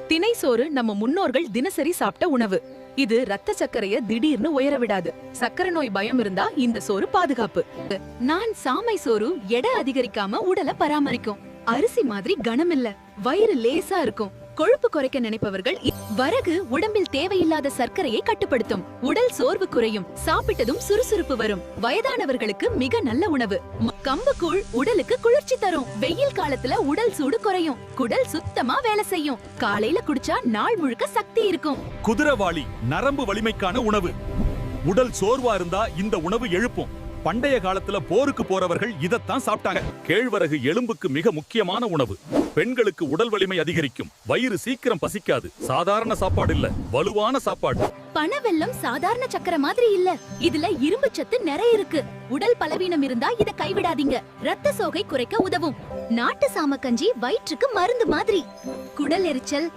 திணை சோறு நம்ம முன்னோர்கள் தினசரி சாப்பிட்ட உணவு. இது ரத்த சர்க்கரைய திடீர்னு உயர விடாது. சக்கரை நோய் பயம் இருந்தா இந்த சோறு பாதுகாப்பு. நான் சாமை சோறு எடை அதிகரிக்காம உடலை பராமரிக்கும். அரிசி மாதிரி கனம் இல்ல, வயிறு லேசா இருக்கும். கொழுப்பு குறைக்க நினைப்பவர்கள் வரகு உடம்பில் தேவையில்லாத சர்க்கரையை கட்டுப்படுத்தும். உடல் சோர்வு குறையும், சாப்பிட்டதும் சுறுசுறுப்பு வரும். வயதானவர்களுக்கு மிக நல்ல உணவு. கம்புக்கூழ் உடலுக்கு குளிர்ச்சி தரும். வெயில் காலத்துல உடல் சூடு குறையும், குடல் சுத்தமா வேலை செய்யும். காலையில குடிச்சா நாள் முழுக்க சக்தி இருக்கும். குதிரவாளி நரம்பு வலிமைக்கான உணவு. உடல் சோர்வா இருந்தா இந்த உணவு எழுப்பும். பண்டைய காலத்துல போருக்கு போறவர்கள் இதத்தான் சாப்பிட்டாங்க. கேழ்வரகு எலும்புக்கு மிக முக்கியமான உணவு. பெண்களுக்கு உடல் வலிமை அதிகரிக்கும். வயிறு சீக்கிரம் பசிக்காது. சாதாரண சாப்பாடு இல்ல, வலுவான சாப்பாடு. பனவெல்லம் சாதாரண சக்கரை மாதிரி இல்ல, இதுல இரும்பு சத்து நிறைய இருக்கு. உடல் பலவீனம் இருந்தா இத கைவிடாதீங்க. ரத்த சோகை குறைக்க உதவும். நாட்டு சாமக்கஞ்சி வயிற்றுக்கு மருந்து மாதிரி. குடல் எரிச்சல்